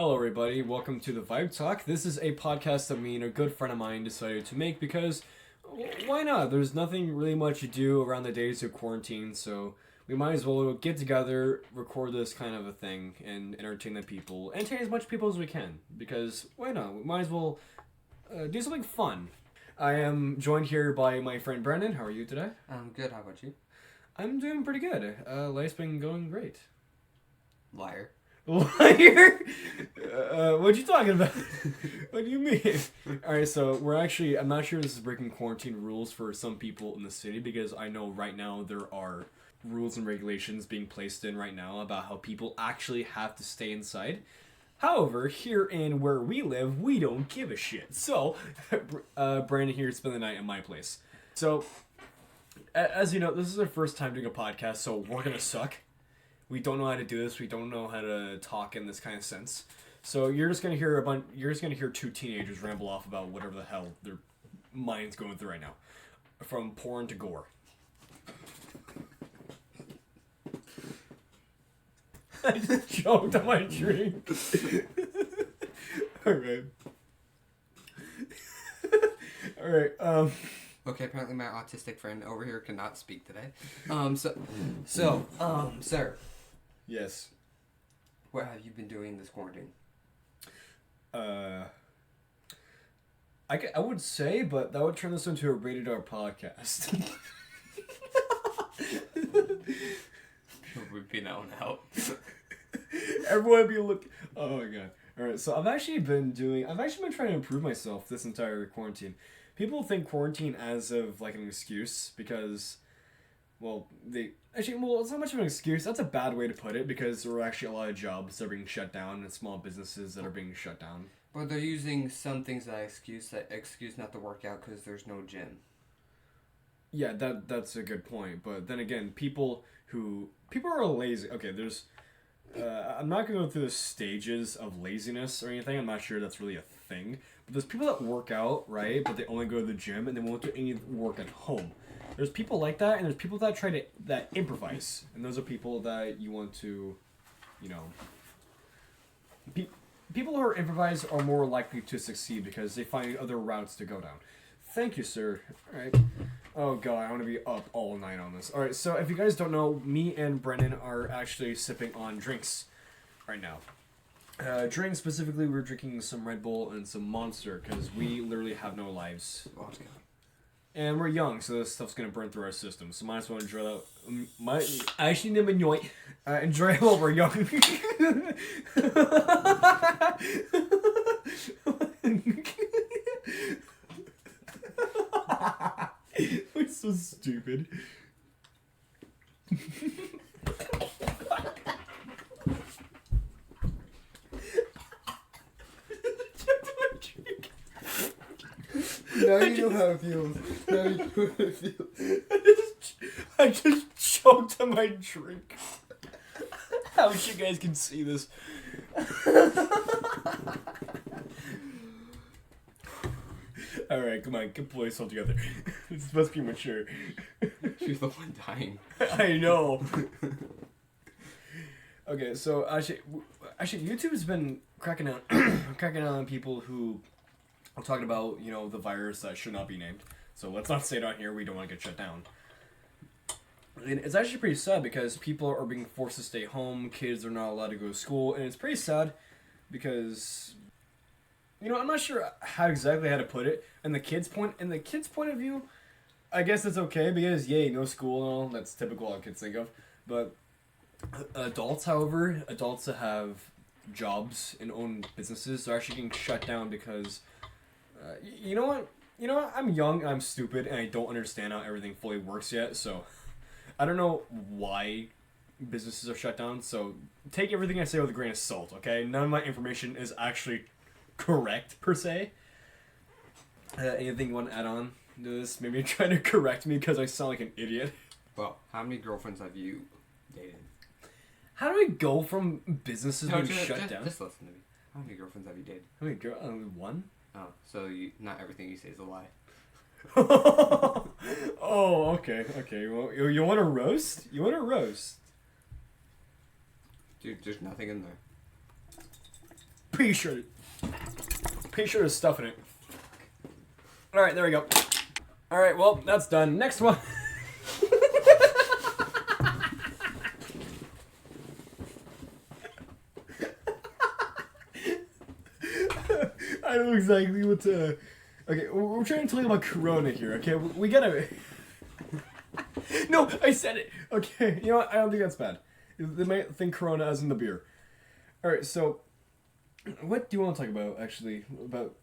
Hello, everybody. Welcome to the Vibe Talk. This is a podcast that me and a good friend of mine decided to make because why not? There's nothing really much to do around the days of quarantine, so we might as well get together, record this kind of a thing, and entertain the people. Entertain as much people as we can because why not? We might as well do something fun. I am joined here by my friend Brandon. How are you today? I'm good. How about you? I'm doing pretty good. Life's been going great. Liar. Liar? What you talking about? What do you mean? Alright, so I'm not sure this is breaking quarantine rules for some people in the city because I know right now there are rules and regulations being placed in right now about how people actually have to stay inside. However, here in where we live, we don't give a shit. So, Brandon here spend the night at my place. So, as you know, this is our first time doing a podcast, so we're gonna suck. We don't know how to do this. We don't know how to talk in this kind of sense. So you're just gonna hear two teenagers ramble off about whatever the hell their mind's going through right now, from porn to gore. I just choked on my drink. All right. All right. Okay, apparently my autistic friend over here cannot speak today. Sir, Yes. what have you been doing this quarantine? I would say, but that would turn this into a rated R podcast. People would be known out. Everyone be looking. Oh my god. Alright, so I've actually been trying to improve myself this entire quarantine. People think quarantine as of like an excuse because, it's not much of an excuse. That's a bad way to put it because there are actually a lot of jobs that are being shut down and small businesses that are being shut down. But they're using some things that excuse not to work out because there's no gym. Yeah, that's a good point. But then again, people are lazy. Okay, there's. I'm not gonna go through the stages of laziness or anything. I'm not sure that's really a thing. But there's people that work out, right? But they only go to the gym and they won't do any work at home. There's people like that, and there's people that that improvise, and those are people that you want to, people who are improvise are more likely to succeed because they find other routes to go down. Thank you, sir. All right. Oh god, I want to be up all night on this. All right, so if you guys don't know, me and Brennan are actually sipping on drinks right now. Drinks specifically, we're drinking some Red Bull and some Monster because we literally have no lives. Vodka. And we're young, so this stuff's gonna burn through our system. So might as well enjoy that. Enjoy it while we're young. We're so stupid. Now you know how it feels. Now you know how it feels. I just choked on my drink. I wish you guys can see this. Alright, come on, get boys all together. This must be mature. She's the one dying. I know. Okay, so actually, YouTube's been cracking down on people who are talking about, the virus that should not be named. So let's not say it on here. We don't want to get shut down. And it's actually pretty sad because people are being forced to stay home. Kids are not allowed to go to school, and it's pretty sad because, I'm not sure how to put it. In the kids' point of view, I guess it's okay because no school and all. That's typical how kids think of. But adults that have jobs and own businesses are actually getting shut down because, you know what? I'm young, I'm stupid, and I don't understand how everything fully works yet. So I don't know why businesses are shut down. So take everything I say with a grain of salt. Okay, none of my information is actually correct per se. Anything you want to add on to this? Maybe try to correct me because I sound like an idiot. Well, how many girlfriends have you dated? How do we go from businesses being shut down? Just listen to me. How many girlfriends have you dated? How many one? Oh, so not everything you say is a lie. Oh, okay. Well, you want to roast? Dude, there's nothing in there. Pretty sure there's stuff in it. All right, there we go. All right, well, that's done. Next one. I know exactly what to... Okay, we're trying to talk about Corona here, okay? We gotta... No, I said it! Okay, you know what? I don't think that's bad. They might think Corona as in the beer. Alright, so... What do you want to talk about, actually? About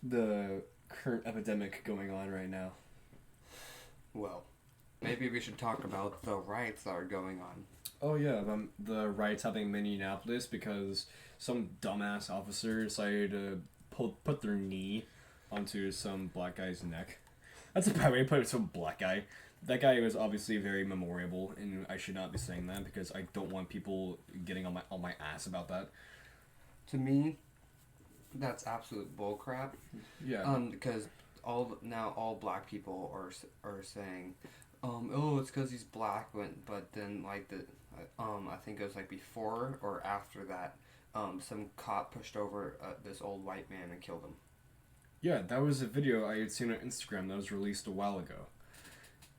the current epidemic going on right now? Well, maybe we should talk about the riots that are going on. Oh yeah, the riots happening in Minneapolis because some dumbass officer decided to put their knee onto some black guy's neck. That's a bad way to put it, some black guy. That guy was obviously very memorable, and I should not be saying that because I don't want people getting on my ass about that. To me, that's absolute bullcrap. Yeah. Because all black people are saying, oh, it's because he's black. But then like I think it was like before or after that, some cop pushed over this old white man and killed him. Yeah, that was a video I had seen on Instagram that was released a while ago.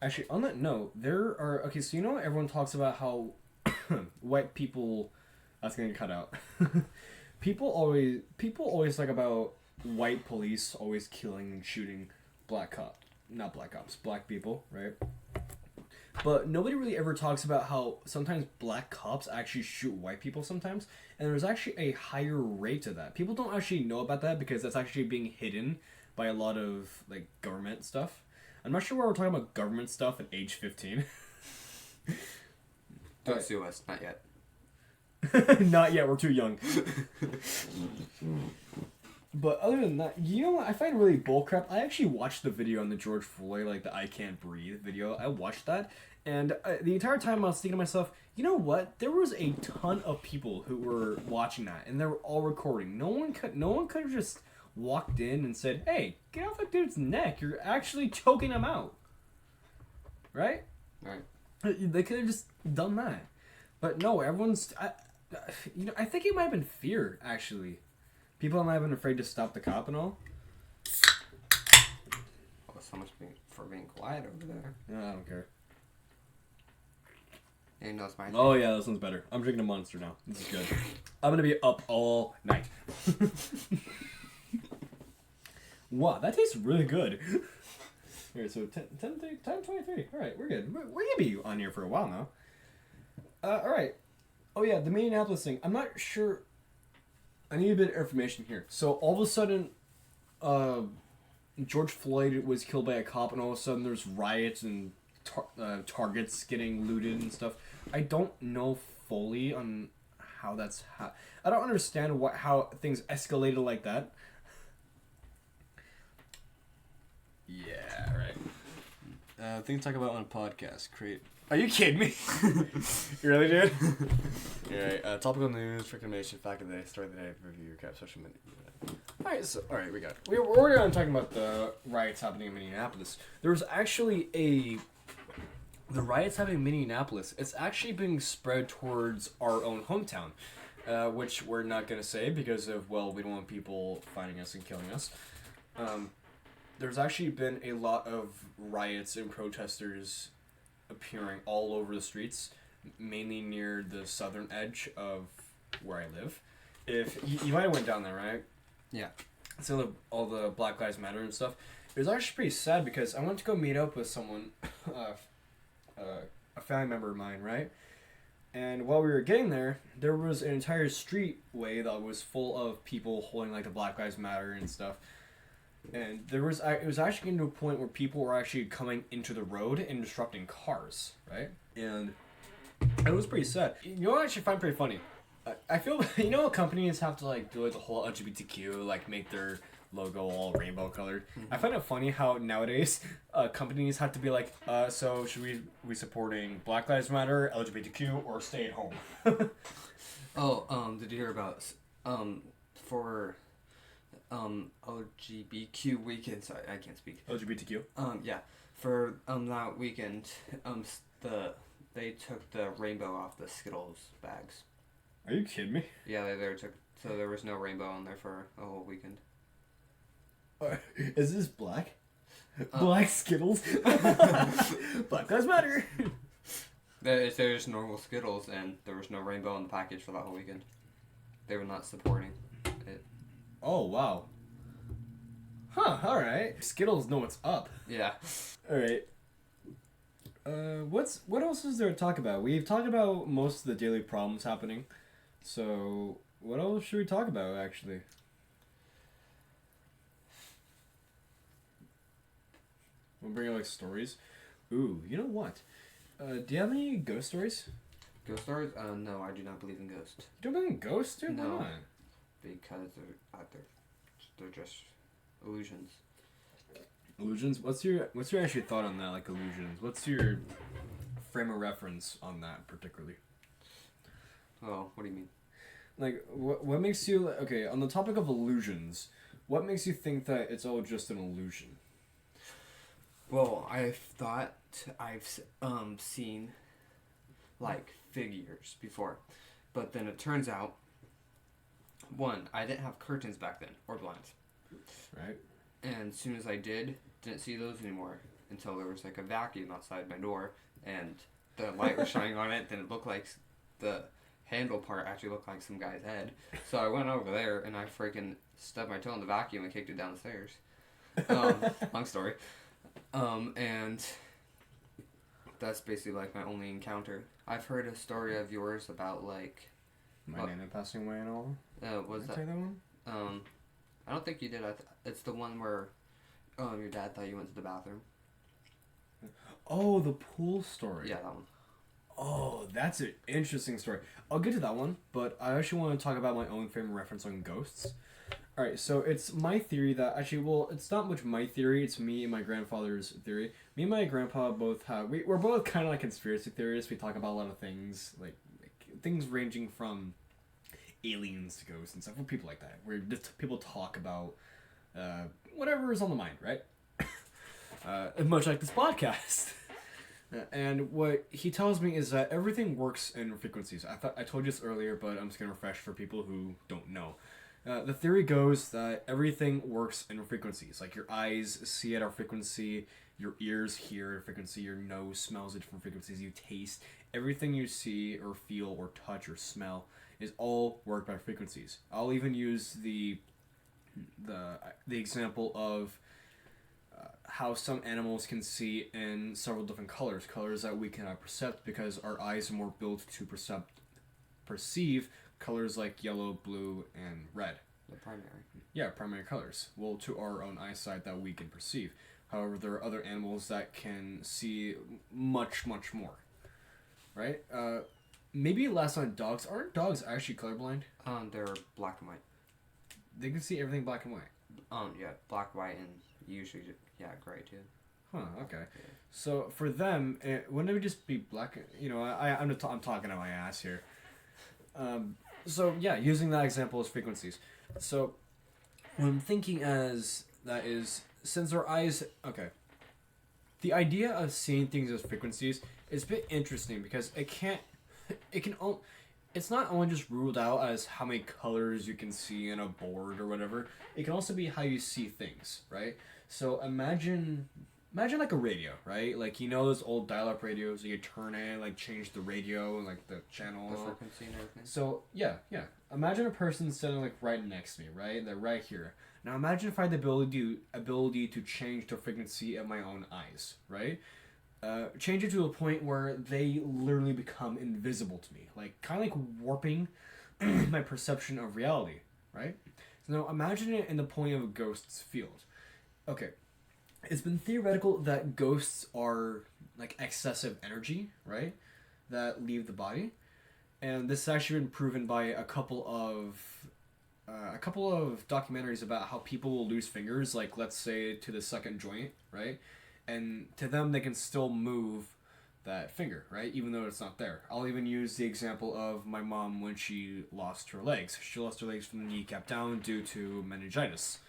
Actually, on that note, there are... Okay, so you know everyone talks about how white people... That's going to cut out. People always talk about white police always killing and shooting black people, right? But nobody really ever talks about how sometimes black cops actually shoot white people sometimes, and there's actually a higher rate of that. People don't actually know about that because that's actually being hidden by a lot of like government stuff. I'm not sure why we're talking about government stuff at age 15. Don't sue us, not yet. Not yet, we're too young. But other than that, you know what I find really bullcrap? I actually watched the video on the George Floyd, like the I Can't Breathe video. I watched that, and the entire time I was thinking to myself, you know what? There was a ton of people who were watching that, and they were all recording. No one could have just walked in and said, "Hey, get off that dude's neck! You're actually choking him out." Right? Right. They could have just done that, but no. Everyone's, I think it might have been fear actually. People might have been afraid to stop the cop and all. Oh, so much for being quiet over there. Yeah, I don't care. You know, it's my Oh yeah, this one's better. I'm drinking a Monster now. This is good. I'm gonna be up all night. Wow, that tastes really good. Alright, so 10:23. Alright, we're good. We're gonna be on here for a while now. Alright. Oh yeah, the Minneapolis thing. I'm not sure. I need a bit of information here. So all of a sudden, George Floyd was killed by a cop, and all of a sudden there's riots and Targets getting looted and stuff. I don't know fully on how that's I don't understand how things escalated like that. Yeah, right. Thing to talk about on a podcast. Are you kidding me? You really, dude? Alright, topical news, information, fact of the day, story of the day, review, recap, social media. Alright, we got it. We're going to talk about the riots happening in Minneapolis. There was actually the riots happening in Minneapolis, it's actually being spread towards our own hometown, which we're not going to say because of, well, we don't want people finding us and killing us. There's actually been a lot of riots and protesters appearing all over the streets, mainly near the southern edge of where I live. If you might have went down there, right? Yeah. So all the Black Lives Matter and stuff. It was actually pretty sad because I went to go meet up with someone, a family member of mine, right? And while we were getting there, there was an entire streetway that was full of people holding like the Black Lives Matter and stuff. And it was actually getting to a point where people were actually coming into the road and disrupting cars, right? And it was pretty sad. You know what I actually find pretty funny? I feel, you know how companies have to like do like the whole LGBTQ, like make their logo all rainbow colored? Mm-hmm. I find it funny how nowadays companies have to be like, so should we supporting Black Lives Matter, LGBTQ, or stay at home? Did you hear about for LGBTQ weekend? Sorry, I can't speak. LGBTQ. Yeah, for that weekend, they took the rainbow off the Skittles bags. Are you kidding me? Yeah, they So there was no rainbow on there for a whole weekend. Is this black? Uh, Black Skittles? Black Lives Matter! There's normal Skittles, and there was no rainbow in the package for that whole weekend. They were not supporting it. Oh, wow. Huh, alright. Skittles know what's up. Yeah. Alright. What else is there to talk about? We've talked about most of the daily problems happening. So, what else should we talk about, actually? We'll bring up, like, stories. Ooh, you know what? Do you have any ghost stories? Ghost stories? No, I do not believe in ghosts. You don't believe in ghosts, dude? No. Why not? Because they're just illusions. Illusions? What's your actual thought on that, like, illusions? What's your frame of reference on that, particularly? Oh, what do you mean? Like, what makes you... Okay, on the topic of illusions, what makes you think that it's all just an illusion? Well, I've seen like figures before, but then it turns out, one, I didn't have curtains back then or blinds, Right? and as soon as I didn't see those anymore until there was like a vacuum outside my door and the light was shining on it. Then it looked like the handle part actually looked like some guy's head. So I went over there and I freaking stubbed my toe in the vacuum and kicked it down the stairs. Long story. And that's basically like my only encounter. I've heard a story of yours about like My nana passing away and all? was Did I that tell you that one? I don't think you did. It's the one where your dad thought you went to the bathroom. Oh, the pool story. Yeah, that one. Oh, that's an interesting story. I'll get to that one, but I actually want to talk about my own frame of reference on ghosts. Alright, so it's my theory that actually, well, it's not much my theory, it's me and my grandfather's theory. Me and my grandpa both have, we're both kind of like conspiracy theorists. We talk about a lot of things, like things ranging from aliens to ghosts and stuff, for people like that, where just people talk about whatever is on the mind, right? Much like this podcast. And what he tells me is that everything works in frequencies. I told you this earlier, but I'm just going to refresh for people who don't know. The theory goes that everything works in frequencies. Like your eyes see at a frequency, your ears hear at a frequency, your nose smells at different frequencies, you taste. Everything you see or feel or touch or smell is all worked by frequencies. I'll even use the example of how some animals can see in several different colors that we cannot perceive because our eyes are more built to perceive colors like yellow, blue, and red. The primary. Yeah, primary colors. Well, to our own eyesight that we can perceive. However, there are other animals that can see much, much more. Right? Maybe last on dogs. Aren't dogs actually colorblind? They're black and white. They can see everything black and white. Yeah, black, white, and usually, gray too. Huh, okay. So for them, wouldn't it just be black? You know, I'm talking out my ass here. So yeah, using that example as frequencies. So what I'm thinking as that is, since our eyes, okay, the idea of seeing things as frequencies is a bit interesting because it's not only just ruled out as how many colors you can see in a board or whatever. It can also be how you see things, right? So imagine like a radio, right? Like, you know those old dial-up radios, you turn it, like change the radio and like the channel. The frequency and everything. So yeah. Imagine a person sitting like right next to me, right? They're right here. Now imagine if I had the ability to change the frequency of my own eyes, right? Change it to a point where they literally become invisible to me, like kind of like warping my perception of reality, right? So now imagine it in the point of a ghost's field. Okay, it's been theoretical that ghosts are like excessive energy, right? That leave the body, and this has actually been proven by a couple of documentaries about how people will lose fingers, like let's say to the second joint, right? And to them, they can still move that finger, right? Even though it's not there. I'll even use the example of my mom when she lost her legs. She lost her legs from the kneecap down due to meningitis.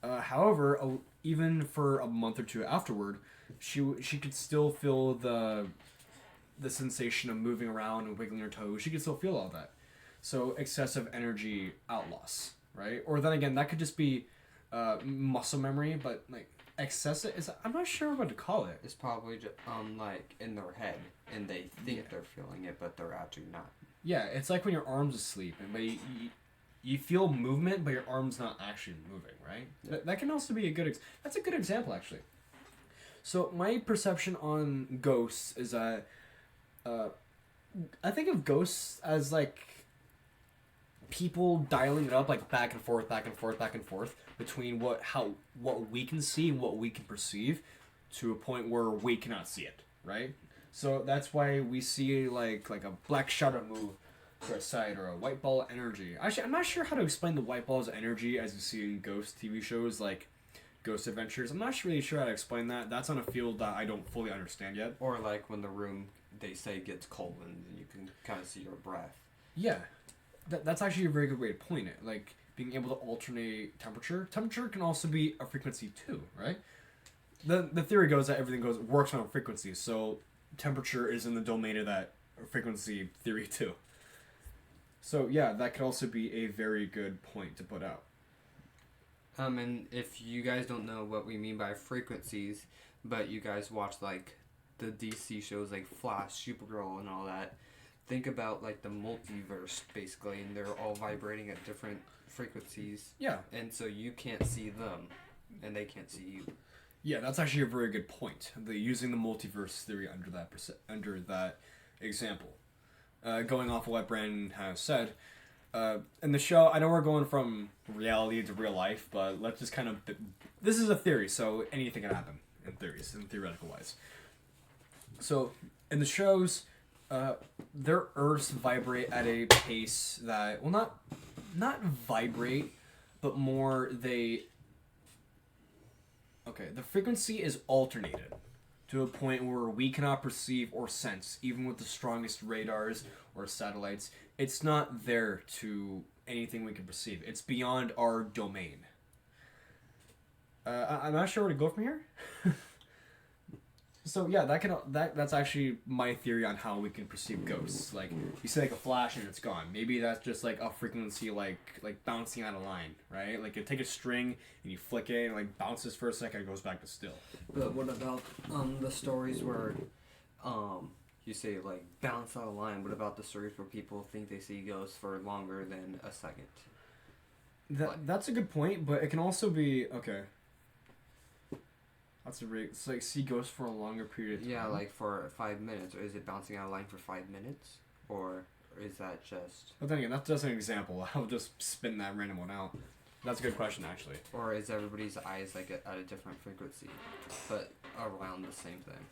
However, even for a month or two afterward, she could still feel the sensation of moving around and wiggling her toes. She could still feel all that. So excessive energy outloss, right? Or then again, that could just be muscle memory, but like excessive is I'm not sure what to call it. It's probably just, like in their head, and they think they're feeling it, but they're actually not. Yeah, it's like when your arm's asleep, and but you feel movement, but your arm's not actually moving, right? Yeah. That can also be a good. That's a good example, actually. So my perception on ghosts is that, I think of ghosts as like people dialing it up like back and forth, back and forth, back and forth between what we can see and what we can perceive, to a point where we cannot see it, right? So that's why we see like a black shadow move to a side or a white ball of energy. Actually, I'm not sure how to explain the white balls of energy as you see in ghost TV shows like Ghost Adventures. I'm not really sure how to explain that. That's on a field that I don't fully understand yet. Or like when the room, they say, gets cold, and you can kind of see your breath. Yeah, that's actually a very good way to point it. Like being able to alternate temperature. Temperature can also be a frequency too, right? The theory goes that everything works on frequencies. So temperature is in the domain of that frequency theory too. So yeah, that could also be a very good point to put out. And if you guys don't know what we mean by frequencies, but you guys watch like the DC shows like Flash, Supergirl, and all that, think about like the multiverse basically, and they're all vibrating at different frequencies. Yeah. And so you can't see them, and they can't see you. Yeah, that's actually a very good point. Using the multiverse theory under that example. Going off of what Brandon has said, in the show, I know we're going from reality to real life, but let's just kind of... This is a theory, so anything can happen in theories, in theoretical wise. So, in the shows, their Earths vibrate at a pace that... Well, not vibrate, but more they... Okay, the frequency is alternated to a point where we cannot perceive or sense, even with the strongest radars or satellites. It's not there to anything we can perceive. It's beyond our domain. I'm not sure where to go from here. So yeah, that's actually my theory on how we can perceive ghosts. Like you see like a flash and it's gone. Maybe that's just like a frequency like bouncing on a line, right? Like you take a string and you flick it and like bounces for a second and goes back to still. But what about the stories where you say like bounce on a line? What about the stories where people think they see ghosts for longer than a second? That's a good point, but it can also be okay. That's it's like see ghosts for a longer period of time. Yeah, like for 5 minutes. Or is it bouncing on a line for 5 minutes? Or is that just... But then again, that's just an example. I'll just spin that random one out. That's a good question, actually. Or is everybody's eyes like at a different frequency, but around the same thing?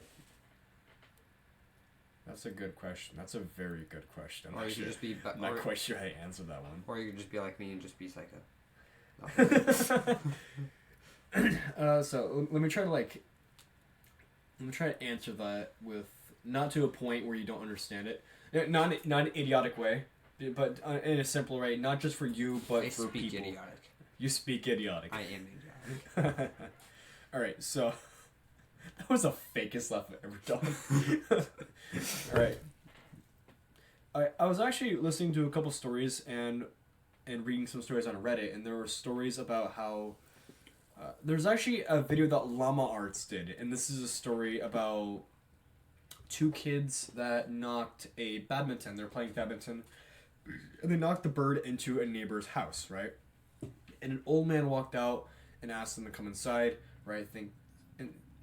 That's a good question. That's a very good question. Or you could just be... I'm not quite sure how to answer that one. Or you could just be like me and just be psycho. So let me try to answer that with not to a point where you don't understand it, not in an idiotic way, but in a simple way, not just for you but I for speak people. idiotic. You speak idiotic. I am idiotic. All right, so that was the fakest laugh I've ever done. All right, I was actually listening to a couple stories and reading some stories on Reddit, and there were stories about how. There's actually a video that Llama Arts did, and this is a story about two kids that knocked a badminton. They're playing badminton, and they knocked the bird into a neighbor's house, right? And an old man walked out and asked them to come inside, right?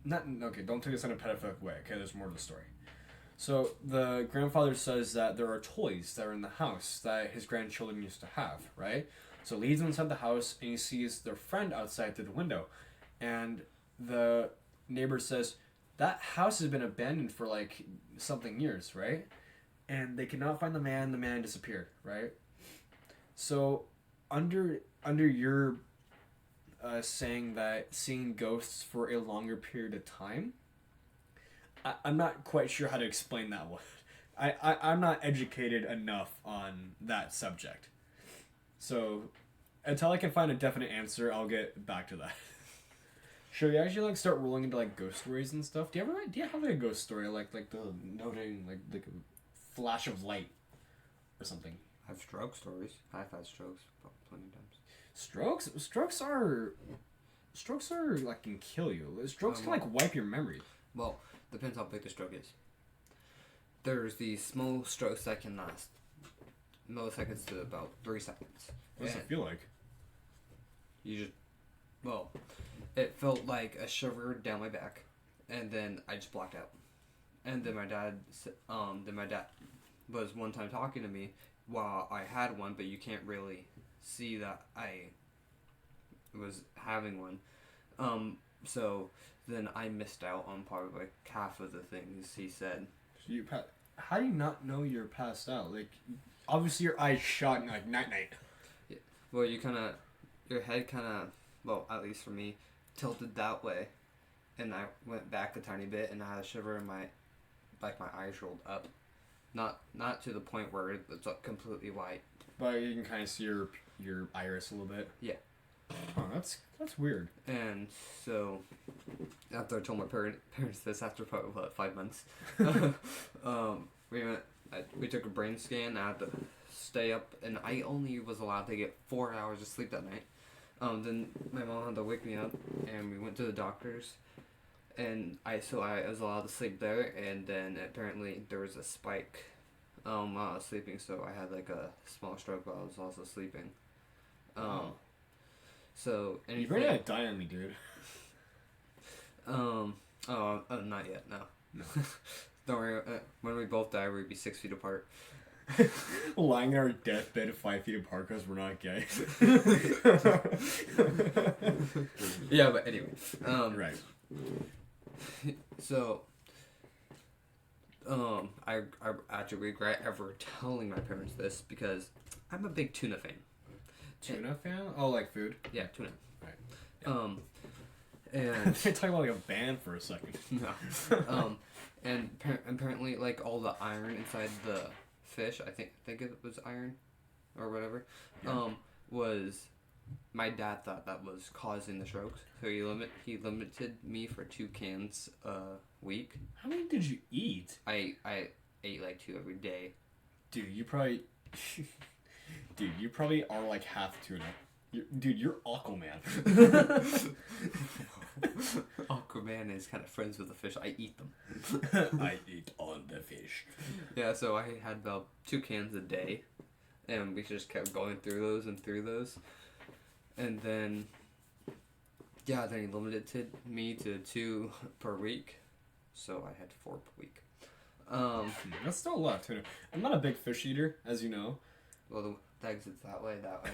Don't take this in a pedophilic way, okay? There's more to the story. So the grandfather says that there are toys that are in the house that his grandchildren used to have, right? So leads them inside the house, and he sees their friend outside through the window. And the neighbor says, that house has been abandoned for like something years, right? And they cannot find the man disappeared, right? So under your saying that seeing ghosts for a longer period of time, I'm not quite sure how to explain that one. I'm not educated enough on that subject. So, until I can find a definite answer, I'll get back to that. Should we actually like start rolling into like ghost stories and stuff? Do you have like a ghost story like the noting like a flash of light or something? I have stroke stories. I've had strokes plenty of times. Strokes are like can kill you. Strokes can like wipe your memory. Well, depends how big the stroke is. There's these small strokes that can last milliseconds to about 3 seconds. What does it feel like? You just, well, it felt like a shiver down my back, and then I just blacked out. And then my dad was one time talking to me while I had one, but you can't really see that I was having one. So then I missed out on probably like half of the things he said. How do you not know you're passed out? Like, obviously your eyes shut and like night. Yeah. Well, your head kind of, well, at least for me, tilted that way, and I went back a tiny bit, and I had a shiver in my eyes rolled up, not to the point where it's completely white. But you can kind of see your iris a little bit. Yeah. Oh, that's weird. And so, after I told my parents this, after probably 5 months, we took a brain scan. I had to stay up, and I only was allowed to get 4 hours of sleep that night. Then my mom had to wake me up, and we went to the doctors, and I was allowed to sleep there, and then apparently there was a spike while I was sleeping, so I had like a small stroke while I was also sleeping. So anything, You better not die on me, dude. Not yet, no. Don't worry. When we both die, we'd be 6 feet apart. Lying in our deathbed 5 feet apart because we're not gay. Yeah, but anyway. Right. So, I actually regret ever telling my parents this because I'm a big tuna fan. Tuna fan? Oh, like food? Yeah, tuna. Right. And You're talking about like a band for a second. no. And apparently, like all the iron inside the fish, I think it was iron, or whatever. Yeah. Was my dad thought that was causing the strokes, so he limited me for 2 cans a week. How many did you eat? I ate like 2 every day. Dude, you probably are like half tuna. You're Aquaman. Aquaman is kind of friends with the fish. I eat them. I eat on the fish. Yeah, so I had about 2 cans a day, and we just kept going through those. And then, yeah, then he limited me to 2 per week, so I had 4 per week. That's still a lot of tuna. I'm not a big fish eater, as you know. Well, the exit's that way, and that way.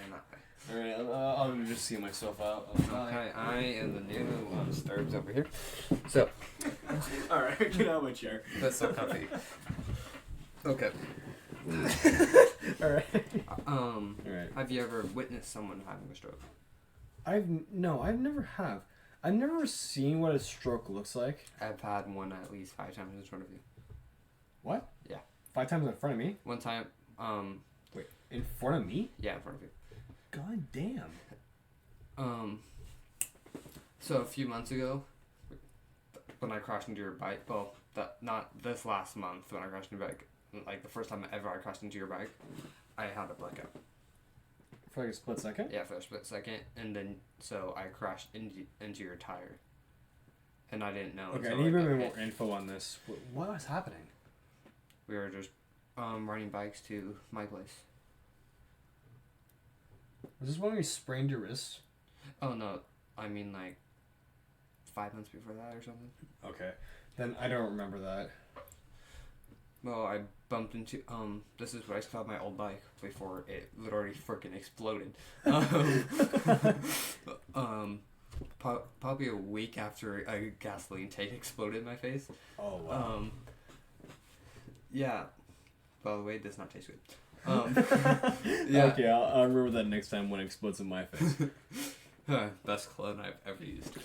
Alright, I'll just see myself out. Okay, I am the new Sturbs over here. So, Alright, get out of my chair. that's so comfy. Okay. Alright. Alright. Have you ever witnessed someone having a stroke? I've never have. I've never seen what a stroke looks like. I've had one at least 5 times in front of you. What? Yeah. 5 times in front of me? One time, Wait, in front of me? yeah, in front of you. God damn. So a few months ago, when I crashed into your bike, well, not this last month when I crashed into your bike, like the first time ever I crashed into your bike, I had a blackout. For like a split second? Yeah, for a split second, and then so I crashed into your tire, and I didn't know. Okay, I until, need a like, bit more info on this. What was happening? We were just riding bikes to my place. Was this when you sprained your wrist? Oh no, I mean like 5 months before that or something. Okay. Then I don't remember that. Well, I bumped into this is what I saw my old bike before it literally freaking exploded. Probably a week after a gasoline tank exploded in my face. Oh wow. Yeah. By the way, it does not taste good. Yeah. Okay, I'll remember that next time when it explodes in my face. Best cologne I've ever used.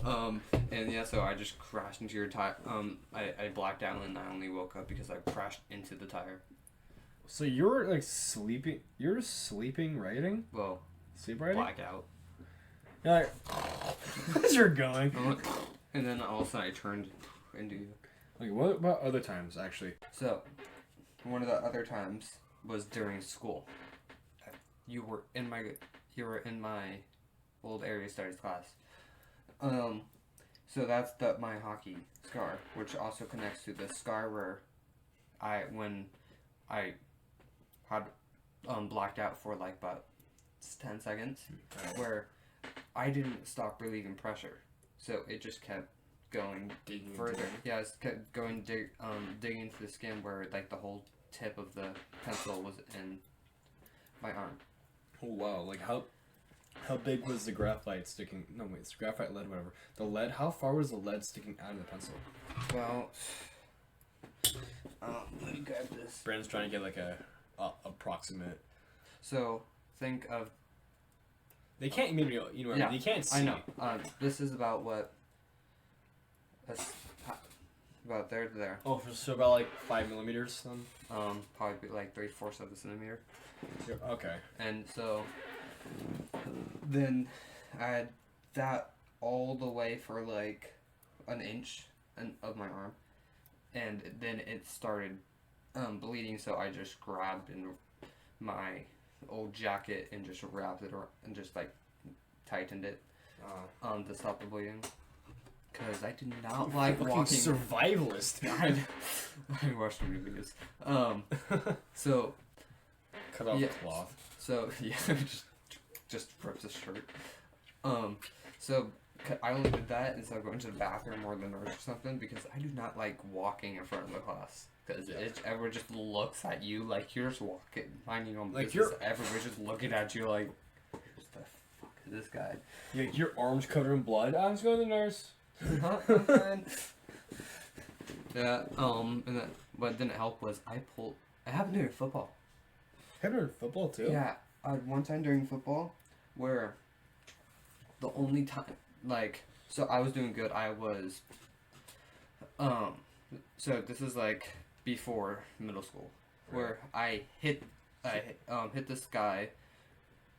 And yeah, so I just crashed into your tire. I blacked out and I only woke up because I crashed into the tire. So you're like sleeping? You're sleeping riding? Well, Sleep riding? blackout. You're like, as you're going. And then all of a sudden I turned into you. Like, what about other times, actually? So, one of the other times, was during school. You were in my old area studies class. So that's my hockey scar, which also connects to the scar where when I had blacked out for like about 10 seconds, where I didn't stop relieving pressure, so it just kept going Digging further. into it. Yeah, it kept going digging into the skin where like the whole tip of the pencil was in my arm. Oh wow! Like how big was the graphite sticking? No wait, it's graphite lead, whatever. The lead. How far was the lead sticking out of the pencil? Well, let me grab this. Brandon's trying to get like a approximate. So think of They can't maybe Yeah, they can't see. I know. This is about what. About there to there. Oh, so about like 5 millimeters then. Probably like 3/4 of a centimeter. Okay. And so then I had that all the way for like an inch of my arm, and then it started bleeding. So I just grabbed in my old jacket and just wrapped it around and just like tightened it to stop the bleeding. Because I did not like Fucking walking. survivalist. I watched movies. So Cut off Yeah. the cloth. So yeah, just rips his shirt. So I only did that instead of going to the bathroom or the nurse or something because I do not like walking in front of the class because everyone just looks at you like you're just walking, minding your own Like business. Everybody's just looking at you like, what the fuck is this guy? Your arms covered in blood. I'm just going to the nurse. Huh? I'm fine. Yeah. And then what didn't help was I happened during football. Happened in football too. Yeah, I had one time during football where the only time, so I was doing good. I was, so this is like before middle school, where I hit this guy,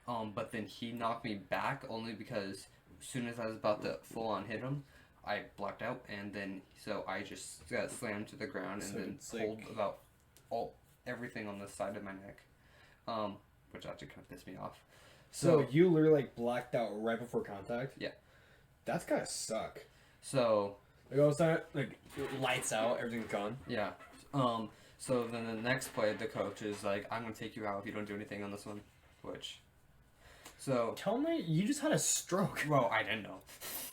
but then he knocked me back only because as soon as I was about to full on hit him, I blacked out, and then so I just got slammed to the ground and So then it's like- pulled about everything on the side of my neck. Which actually kind of pissed me off. So you literally like blacked out right before contact. Yeah. That's gotta suck. So Like all of a sudden, like lights out, everything's gone. yeah. So then the next play, the coach is like, "I'm gonna take you out if you don't do anything on this one," which. So. Tell me, you just had a stroke. Well, I didn't know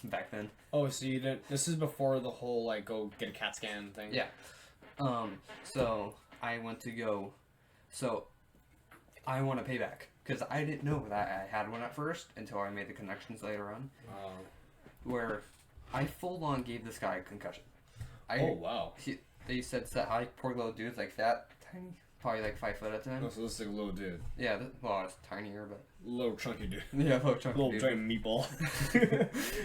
back then. Oh, so you didn't. This is before the whole like go get a CAT scan thing. Yeah. So I went to go. So I want to pay back because I didn't know that I had one at first until I made the connections later on, where I full on gave this guy a concussion. Oh wow. They said that high, poor little dude's like fat, tiny, probably like 5 foot at the time. Oh, so this is like a little dude, Yeah, well, it's tinier, but little chunky dude, yeah, little chunky little dude. giant meatball.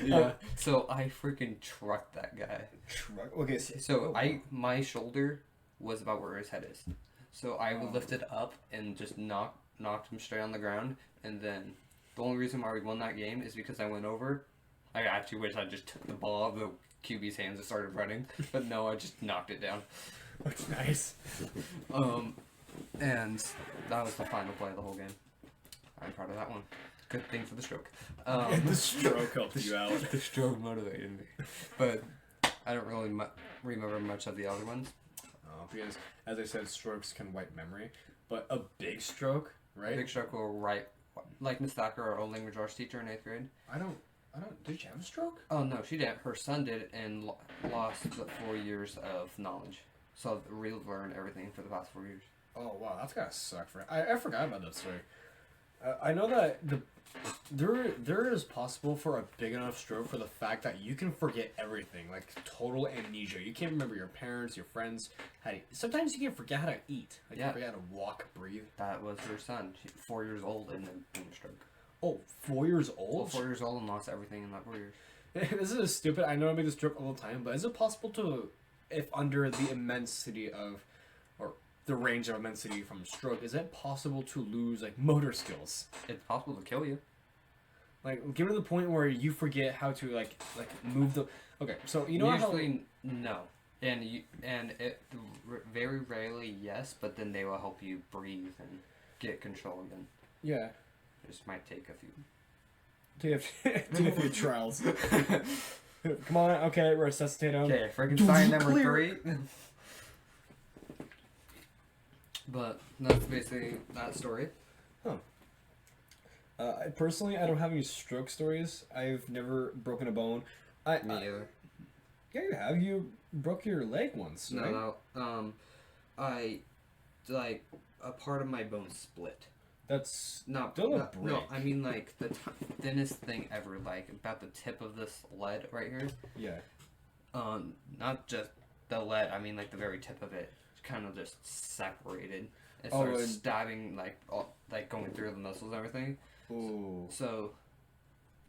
Yeah. So I freaking trucked that guy. Truck. Okay. So my shoulder was about where his head is. So I lifted up and just knocked him straight on the ground. And then the only reason why we won that game is because I went over. I actually wish I just took the ball out of the QB's hands and started running, but no, I just knocked it down. That's nice. And that was the final play of the whole game. I'm proud of that one. Good thing for the stroke. The stroke helped you out. The stroke motivated me, but I don't really remember much of the other ones. Because as I said, strokes can wipe memory, but a big stroke, right? Big stroke will write, like Miss Thacker, our old language arts teacher in 8th grade. I don't. Did she have a stroke? Oh no, she didn't. Her son did and lost the 4 years of knowledge. So I've relearned everything for the past 4 years. Oh wow, that's gotta suck for. I forgot about that story. I know that there is possible for a big enough stroke for the fact that you can forget everything, like total amnesia. You can't remember your parents, your friends. Sometimes you can forget how to eat. Like Yeah. you forget how to walk, breathe. That was her son. 4 years old and then boom, stroke. Oh, 4 years Well, old. 4 years old and lost everything in that 4 years. This is stupid. I know I make this joke all the time, but is it possible to, if under the immensity of, or the range of immensity from stroke, is it possible to lose like motor skills? It's possible to kill you. Like, given the point where you forget how to like move the. Okay, so you know how. Usually, no. and it very rarely yes, but then they will help you breathe and get control again. Yeah. This might take a few. Do a few trials. Come on, okay, resuscitate him. Okay, Frankenstein number Clear. 3. But that's basically that story. Personally, I don't have any stroke stories. I've never broken a bone. Me either. Yeah, you have. You broke your leg once, right? No. I like a part of my bone split. That's Not still a no, break. no, I mean like the thinnest thing ever, like about the tip of this lead right here. Yeah. Not just the lead. I mean like the very tip of it, kind of just separated. It Oh, started and- stabbing like going through the muscles and everything. Ooh. So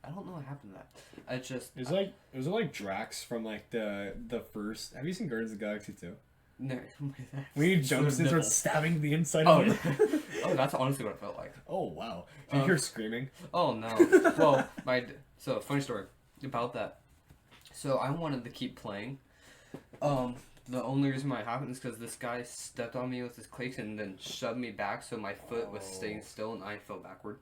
I don't know what happened to that. It just It was like Drax from like the first. Have you seen Guardians of the Galaxy 2? no. When he jumps and Nipple. starts stabbing the inside Oh, of him. oh, that's honestly what it felt like. Oh wow! Did you hear screaming? Oh no. Well, so funny story about that. So I wanted to keep playing. The only reason why it happened is because this guy stepped on me with his cleats and then shoved me back, so my foot was staying still and I fell backward.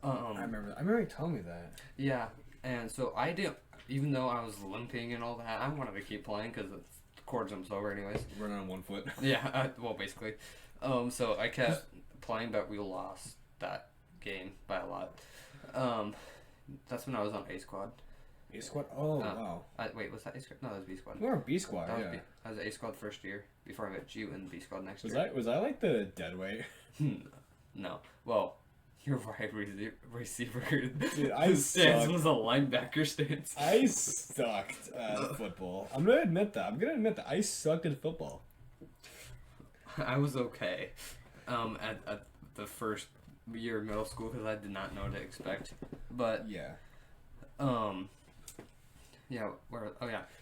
I remember you telling me that. Yeah, and so I didn't. Even though I was limping and all that, I wanted to keep playing because the cord jumps over anyways. Running on one foot. Yeah, well, basically. So I kept playing, but we lost that game by a lot. That's when I was on A Squad. A Squad. Oh wow. Wait, was that A Squad? No, that was B Squad. We were on B Squad. That was Yeah. I was A Squad first year before I met you in B Squad next Was year. I like the dead weight? No. Well, your wide receiver. Dude, I His stance sucked. was a linebacker stance. I sucked at football. I'm gonna admit that. I sucked at football. I was okay. At the first year of middle school because I did not know what to expect. But Yeah. yeah,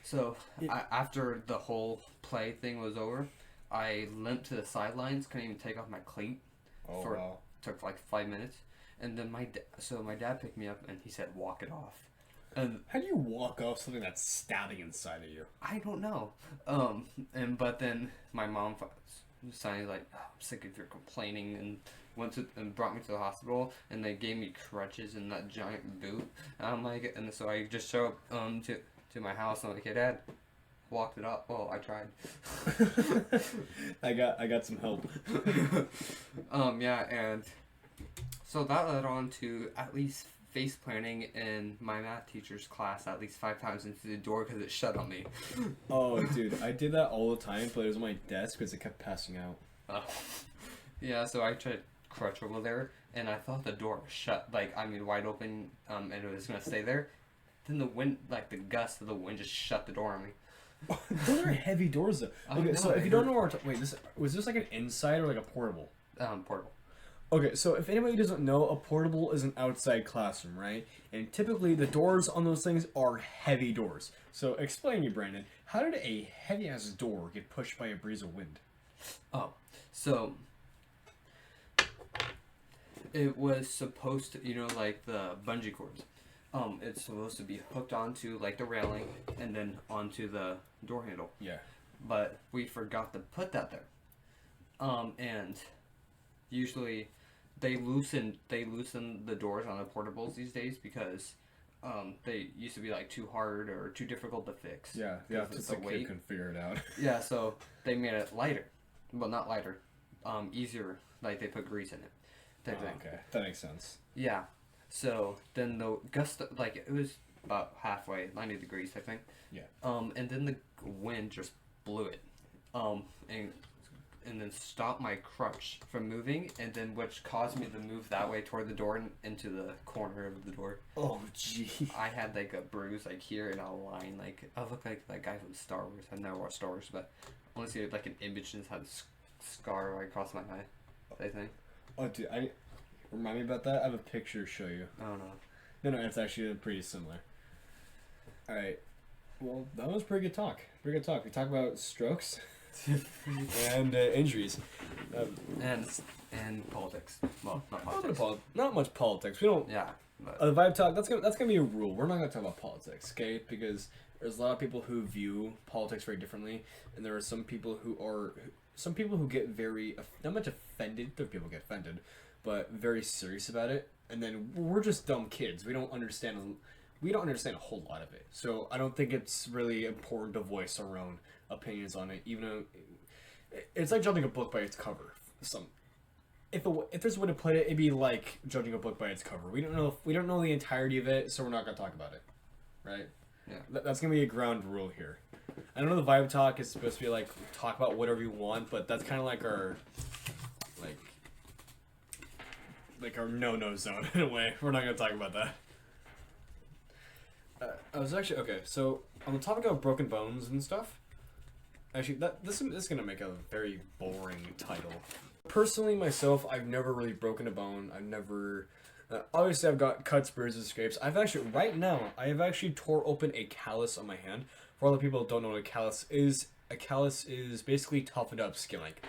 so after the whole play thing was over, I limped to the sidelines, couldn't even take off my cleat. Oh For- wow. Took like 5 minutes, and then my dad picked me up and he said walk it off, and How do you walk off something that's stabbing inside of you? I don't know, but then my mom decided like, oh, I'm sick of your complaining, and brought me to the hospital, and they gave me crutches and that giant boot. And I'm like, and so I just show up to my house and I'm like, hey dad, walked it up. Well, I tried. I got some help. Yeah, and so that led on to at least face planting in my math teacher's class at least 5 times into the door because it shut on me. Oh, dude, I did that all the time, but it was on my desk because it kept passing out. Yeah, so I tried to crutch over there, and I thought the door was shut, wide open, and it was gonna stay there. Then the wind, the gust of the wind just shut the door on me. Those are heavy doors, though. I Okay, know, so if I you don't know where, wait, was this like an inside or like a portable? Portable. Okay, so if anybody doesn't know, a portable is an outside classroom, right? And typically the doors on those things are heavy doors. So explain me, Brandon, how did a heavy ass door get pushed by a breeze of wind? Oh, so it was supposed to, like the bungee cords. It's supposed to be hooked onto the railing and then onto the door handle. Yeah. But we forgot to put that there. And usually they loosen the doors on the portables these days because they used to be too hard or too difficult to fix. Yeah, because just the kid couldn't figure it out. Yeah, so they made it lighter. Well, not lighter. Easier. They put grease in it. Type thing. Okay, that makes sense. Yeah. So then the gust, it was about halfway, 90 degrees, I think. Yeah. And then the wind just blew it. And then stopped my crutch from moving, and then which caused me to move that way toward the door and into the corner of the door. Oh, gee. I had a bruise here and a line, I look like that guy from Star Wars. I've never watched Star Wars, but I want to see an image and had a scar right across my eye. I think. Oh, dude, remind me about that. I have a picture to show you. I don't know. No, it's actually pretty similar. All right. Well, that was pretty good talk. We talked about strokes and injuries. And politics. Well, not politics. Not much politics. We don't. Yeah. But The vibe talk, that's gonna be a rule. We're not gonna talk about politics, okay? Because there's a lot of people who view politics very differently, and there are some people who get very not much offended. There people get offended, but very serious about it. And then we're just dumb kids. We don't understand a whole lot of it. So I don't think it's really important to voice our own opinions on it, even though it's like judging a book by its cover. If there's a way to put it, it'd be like judging a book by its cover. We don't know the entirety of it, so we're not gonna talk about it, right? Yeah. That's gonna be a ground rule here. I know the vibe talk is supposed to be like talk about whatever you want, but that's kind of like our our no zone in a way. We're not gonna talk about that. I was actually okay. So on the topic of broken bones and stuff, actually this is gonna make a very boring title. Personally, myself, I've never really broken a bone. I've never. Obviously, I've got cuts, bruises, scrapes. I have actually tore open a callus on my hand. For all the people who don't know what a callus is basically toughened up skin, like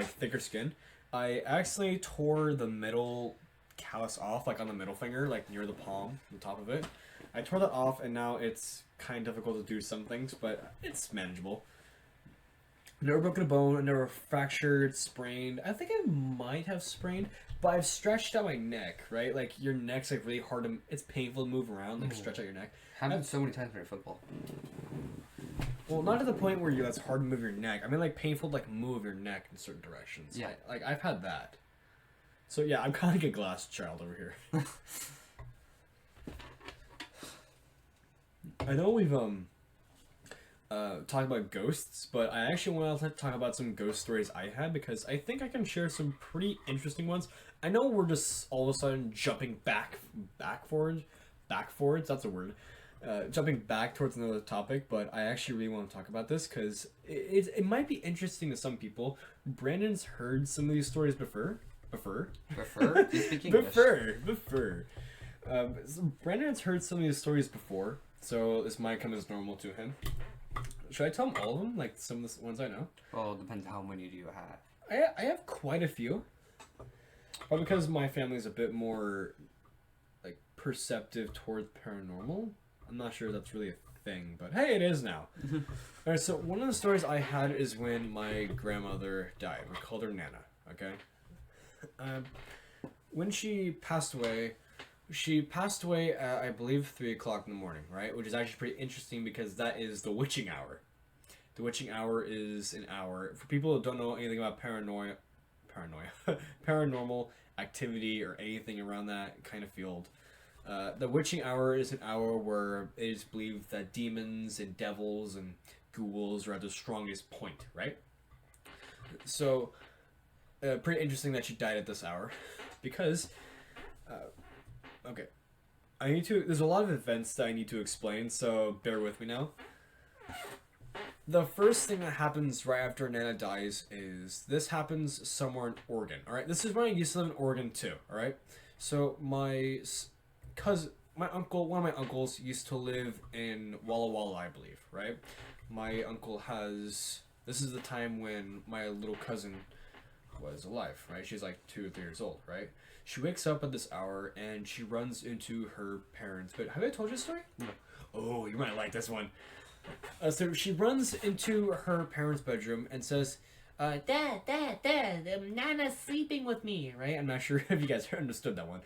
thicker skin. I accidentally tore the middle callus off, like on the middle finger, like near the palm, the top of it. I tore that off, and now it's kind of difficult to do some things, but it's manageable. Never broken a bone, I never fractured, sprained. I think I might have sprained, but I've stretched out my neck, right? Like, your neck's, like, really hard to... It's painful to move around, like, stretch out your neck. Happens so many times in football. Well, not to the point where that's hard to move your neck. I mean, like, painful to, like, move your neck in certain directions. Yeah. I've had that. So, yeah, I'm kind of like a glass child over here. I know we've, talk about ghosts, but I actually want to talk about some ghost stories I had because I think I can share some pretty interesting ones. I know we're just all of a sudden jumping backwards, that's a word, jumping back towards another topic, but I actually really want to talk about this because it might be interesting to some people. Brandon's heard some of these stories before. Prefer? Do you speak English? Before. So Brandon's heard some of these stories before, so this might come as normal to him. Should I tell him all of them? Like some of the ones I know? Well, it depends how many do you have. I have quite a few. But because my family's a bit more like perceptive towards paranormal, I'm not sure that's really a thing, but hey, it is now. Alright, so one of the stories I had is when my grandmother died. We called her Nana, okay? When she passed away at, I believe, 3 o'clock in the morning, right? Which is actually pretty interesting because that is the witching hour. The witching hour is an hour. For people who don't know anything about paranormal activity or anything around that kind of field, the witching hour is an hour where it is believed that demons and devils and ghouls are at their strongest point, right? So, pretty interesting that she died at this hour because... okay. There's a lot of events that I need to explain, so bear with me now. The first thing that happens right after Nana dies is, this happens somewhere in Oregon, alright? This is when I used to live in Oregon too, alright? So one of my uncles used to live in Walla Walla, I believe, right? My uncle this is the time when my little cousin was alive, right? She's like 2 or 3 years old, right? She wakes up at this hour and she runs into her parents. But have I told you this story? No. Oh, you might like this one. So she runs into her parents' bedroom and says, Dad, Nana's sleeping with me, right? I'm not sure if you guys understood that one.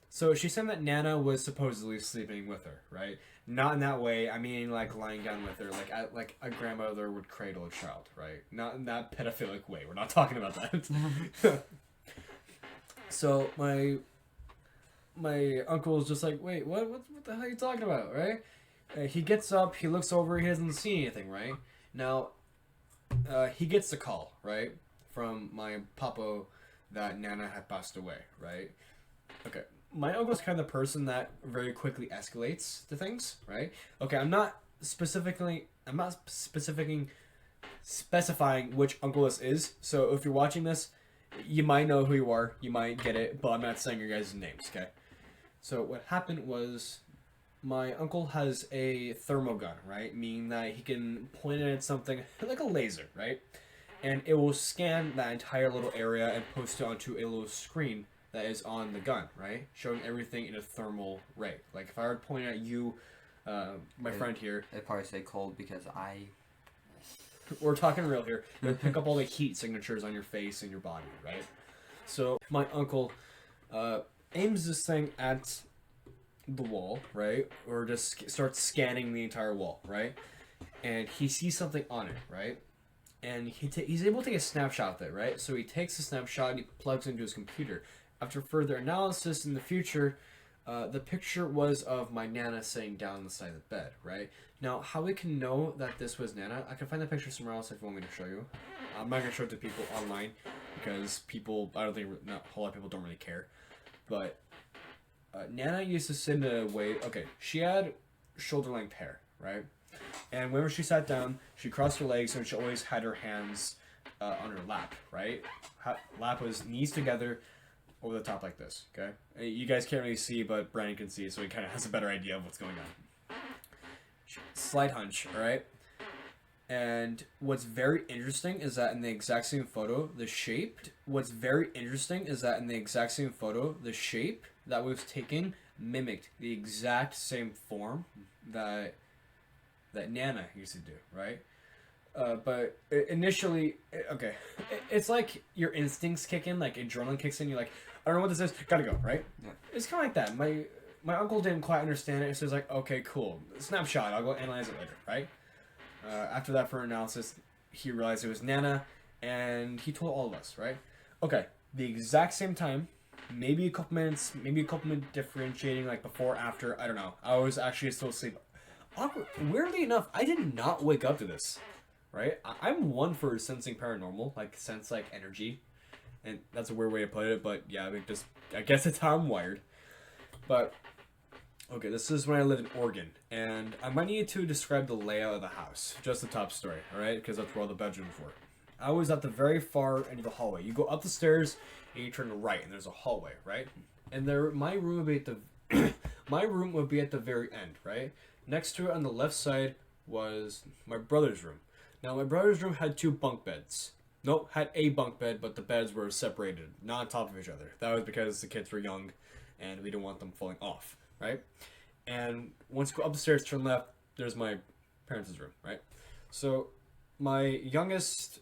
So she said that Nana was supposedly sleeping with her, right? Not in that way. I mean, like lying down with her, like a grandmother would cradle a child, right? Not in that pedophilic way. We're not talking about that. So my uncle is just like, wait, what the hell are you talking about, right? He gets up, he looks over, he doesn't see anything, right? Now, he gets the call, right, from my papa that Nana had passed away, right? Okay, my uncle's kind of the person that very quickly escalates to things, right? Okay, I'm not specifying which uncle this is, so if you're watching this, you might know who you are, you might get it, but I'm not saying your guys' names, okay? So what happened was, my uncle has a thermogun, right? Meaning that he can point it at something like a laser, right? And it will scan that entire little area and post it onto a little screen that is on the gun, right? Showing everything in a thermal ray. Like if I were to point at you, my friend here, I'd probably say cold because we're talking real here. You would pick up all the heat signatures on your face and your body, right? So my uncle aims this thing at the wall, right? Or just starts scanning the entire wall, right? And he sees something on it, right? And he's able to take a snapshot of it, right? So he takes the snapshot and he plugs into his computer. After further analysis in the future, the picture was of my Nana sitting down on the side of the bed, right? Now, how we can know that this was Nana, I can find the picture somewhere else if you want me to show you. I'm not going to show it to people online because I don't think, not a whole lot of people don't really care. But Nana used to sit in a way, okay, she had shoulder-length hair, right? And whenever she sat down, she crossed her legs and she always had her hands on her lap, right? Lap was knees together over the top like this, okay? You guys can't really see, but Brandon can see, so he kind of has a better idea of what's going on. Slight hunch, alright? And what's very interesting is that in the exact same photo, the shape that was taken mimicked the exact same form that Nana used to do, right? But initially, okay, it's like your instincts kick in, like adrenaline kicks in. You're like, I don't know what this is, gotta go, right? Yeah. It's kind of like that. My uncle didn't quite understand it, so he's like, okay, cool, snapshot. I'll go analyze it later, right? After that, for analysis, he realized it was Nana, and he told all of us, right? Okay, the exact same time, maybe a couple minutes differentiating, like before, after. I don't know. I was actually still asleep. Weirdly enough, I did not wake up to this, right? I'm one for sensing paranormal, like sense like energy, and that's a weird way to put it, but yeah, I guess that's how I'm wired. But okay, this is when I lived in Oregon, and I might need to describe the layout of the house, just the top story, all right? Because that's where all the bedrooms were. I was at the very far end of the hallway. You go up the stairs and you turn right, and there's a hallway, right? And my room would be at the very end, right? Next to it on the left side was my brother's room. Now, my brother's room had two bunk beds. Nope, had a bunk bed, but the beds were separated, not on top of each other. That was because the kids were young, and we didn't want them falling off, right? And once you go up the stairs, turn left, there's my parents' room, right? So, my youngest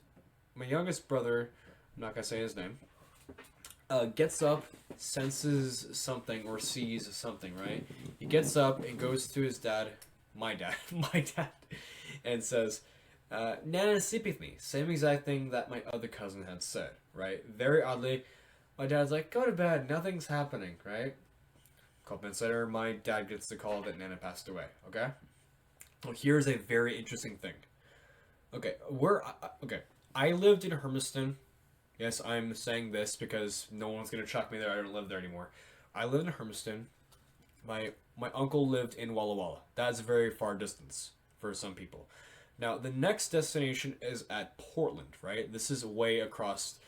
brother, I'm not gonna say his name, gets up, senses something or sees something, right? He gets up and goes to his dad, my dad, and says, Nana, sleep with me. Same exact thing that my other cousin had said, right? Very oddly, my dad's like, go to bed, nothing's happening, right? A couple minutes later, my dad gets the call that Nana passed away, okay? Well, here's a very interesting thing. Okay, I lived in Hermiston. Yes, I'm saying this because no one's gonna track me there. I don't live there anymore. I lived in Hermiston. My uncle lived in Walla Walla. That's a very far distance for some people. Now, the next destination is at Portland, right? This is way across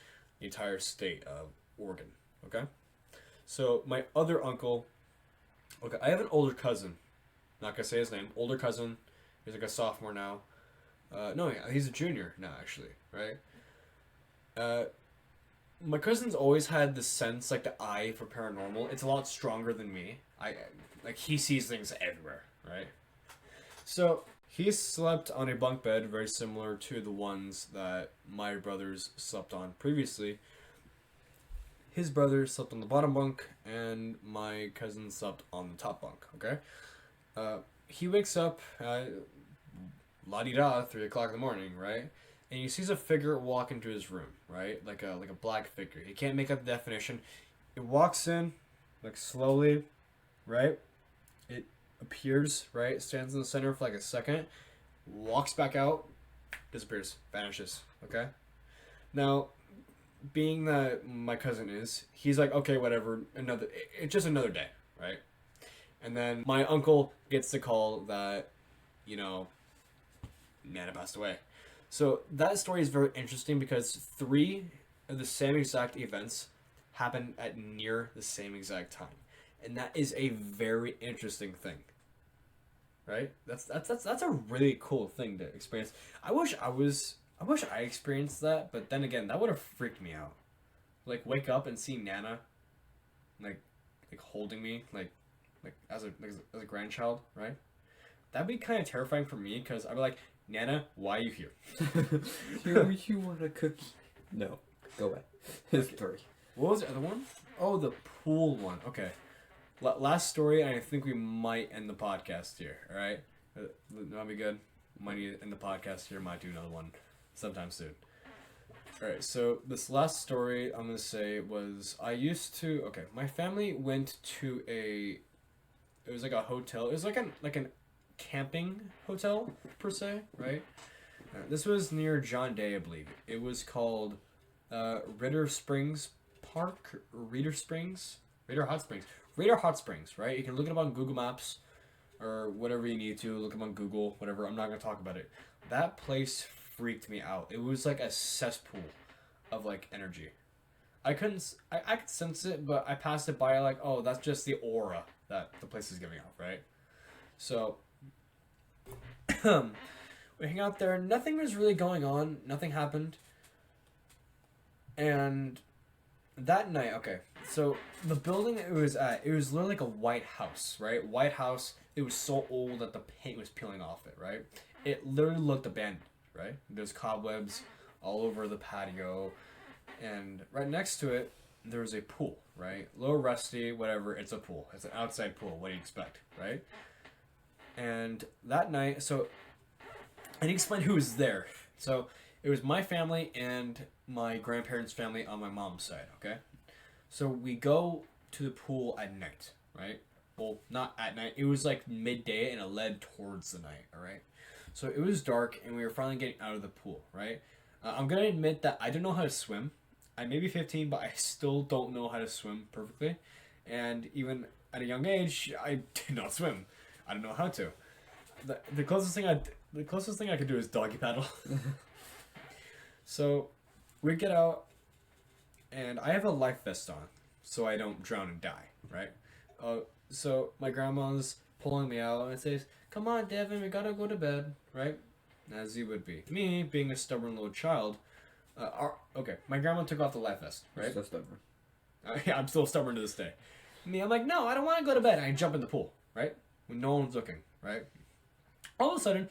the entire state of Oregon, okay? So, my other uncle... Okay, I have an older cousin. Not gonna say his name. Older cousin. He's like a sophomore now. No, yeah, he's a junior now, actually, right? My cousin's always had the sense, like the eye for paranormal. It's a lot stronger than me. He sees things everywhere, right? So, he slept on a bunk bed very similar to the ones that my brothers slept on previously. His brother slept on the bottom bunk, and my cousin slept on the top bunk, okay? He wakes up, la-di-da, 3 o'clock in the morning, right? And he sees a figure walk into his room, right? Like a black figure. He can't make up the definition. It walks in, like slowly, right? It appears, right? Stands in the center for like a second, walks back out, disappears, vanishes, okay? Now, being that my cousin is, he's like, okay, whatever, it's just another day, right? And then my uncle gets the call that, Nana passed away. So that story is very interesting because 3 of the same exact events happen at near the same exact time. And that is a very interesting thing. Right? That's a really cool thing to experience. I wish I experienced that, but then again, that would have freaked me out. Like, wake up and see Nana like holding me, like as a grandchild, right? That'd be kind of terrifying for me because I'd be like, Nana, why are you here? You want a cookie? No. Go away. His story. What was the other one? Oh, the pool one. Okay. Last story, and I think we might end the podcast here. All right, that'll be good. Might need to end the podcast here. Might do another one sometime soon. All right. So this last story I'm gonna say was I used to. Okay, my family went to a. It was like a hotel. It was like an camping hotel per se, right? This was near John Day, I believe. It was called Ritter Springs Park, Ritter Hot Springs, right? You can look it up on Google Maps or whatever you need to. Look it up on Google, whatever. I'm not going to talk about it. That place freaked me out. It was like a cesspool of like energy. I could sense it, but I passed it by like, oh, that's just the aura that the place is giving off, right? So we hang out there. Nothing was really going on. Nothing happened. And that night, okay, so the building it was literally like a white house, right? White house. It was so old that the paint was peeling off it, right? It literally looked abandoned, right? There's cobwebs all over the patio, and right next to it, there was a pool, right? A little rusty, whatever. It's a pool. It's an outside pool. What do you expect, right? And that night, so I need to explain who was there. So it was my family and my grandparents' family on my mom's side, okay? So we go to the pool at night, right? Well, not at night. It was like midday and it led towards the night, all right? So it was dark and we were finally getting out of the pool, right? I'm going to admit that I don't know how to swim. I may be 15, but I still don't know how to swim perfectly. And even at a young age, I did not swim. I don't know how to. The closest thing I could do is doggy paddle. So we get out, and I have a life vest on, so I don't drown and die, right? So my grandma's pulling me out and says, "Come on, Devin, we gotta go to bed," right? As you would be. Me, being a stubborn little child, okay, my grandma took off the life vest, right? So stubborn. Yeah, I'm still stubborn to this day. Me, I'm like, no, I don't want to go to bed. I jump in the pool, right? When no one's looking, right? All of a sudden,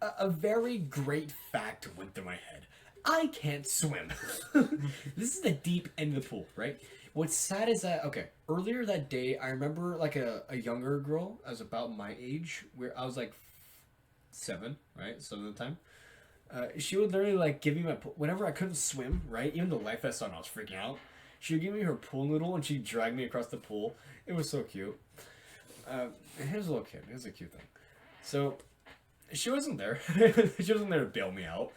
a very great fact went through my head. I can't swim. This is the deep end of the pool, right? What's sad is that, okay, earlier that day, I remember like a younger girl, I was about my age, where I was like 7, right? 7 at the time. She would literally like give me my pool, whenever I couldn't swim, right? Even the life vest on, I was freaking out. She would give me her pool noodle and she'd drag me across the pool. It was so cute. He was a little kid. It was a cute thing. So, she wasn't there. She wasn't there to bail me out.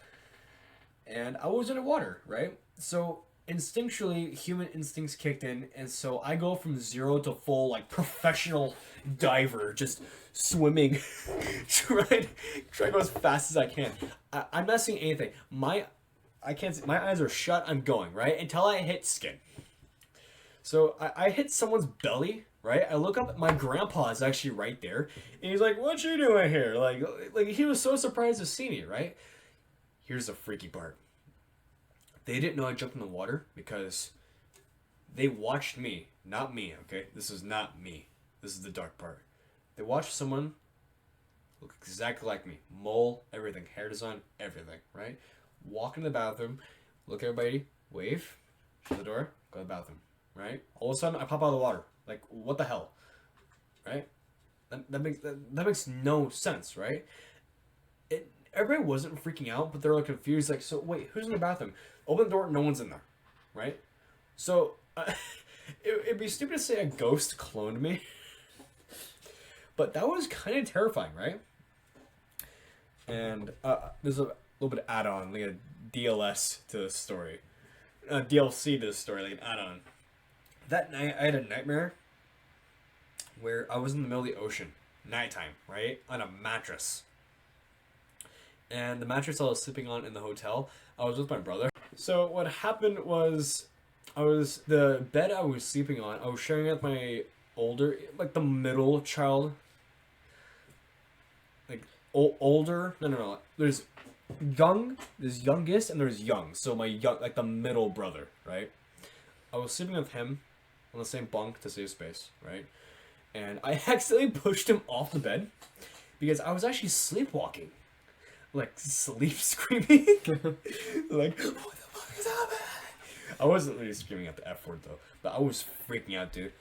And I was underwater, right? So, instinctually, human instincts kicked in. And so, I go from 0 to full, like, professional diver. Just swimming. trying to go as fast as I can. I'm not seeing anything. I can't see. My eyes are shut. I'm going, right? Until I hit skin. So, I hit someone's belly. Right? I look up, my grandpa is actually right there, and he's like, "What you doing here?" Like he was so surprised to see me, right? Here's the freaky part. They didn't know I jumped in the water because they watched me, not me, okay? This is not me. This is the dark part. They watched someone look exactly like me. Mole, everything, hair design, everything, right? Walk in the bathroom, look at everybody, wave, shut the door, go to the bathroom, right? All of a sudden, I pop out of the water. Like, what the hell? Right? That makes no sense, right? Everybody wasn't freaking out, but they're like confused. Like, so wait, who's in the bathroom? Open the door, no one's in there, right? So, it'd be stupid to say a ghost cloned me, but that was kind of terrifying, right? And there's a little bit of add-on, like a DLS to the story, DLC to the story, like an add-on. That night, I had a nightmare where I was in the middle of the ocean, nighttime, right, on a mattress. And the mattress I was sleeping on in the hotel, I was with my brother. So what happened was, the bed I was sleeping on, I was sharing it with my older, like the middle child. Like, older, no. There's youngest, and there's young. So my young, like the middle brother, right? I was sleeping with him. on the same bunk to save space, right? And I accidentally pushed him off the bed because I was actually sleepwalking, like sleep screaming, like what the fuck is happening? I wasn't really screaming at the F word though, but I was freaking out, dude.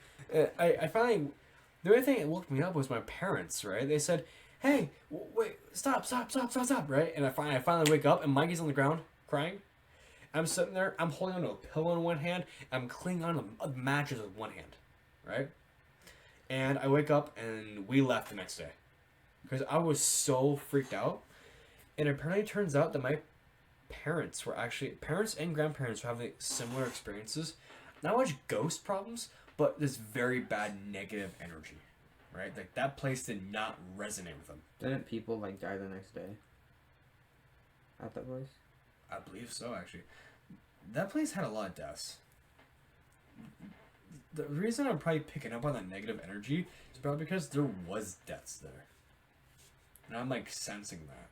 I finally, the only thing that woke me up was my parents, right? They said, "Hey, wait, stop, right?" And I finally wake up, and Mikey's on the ground crying. I'm sitting there, I'm holding onto a pillow in one hand, I'm clinging on a mattress with one hand, right? And I wake up, and we left the next day because I was so freaked out. And apparently, it turns out that my parents and grandparents were having similar experiences. Not much ghost problems, but this very bad negative energy, right? Like that place did not resonate with them. Didn't people like die the next day? At that place? I believe so, actually. That place had a lot of deaths. The reason I'm probably picking up on that negative energy is probably because there was deaths there, and I'm like sensing that.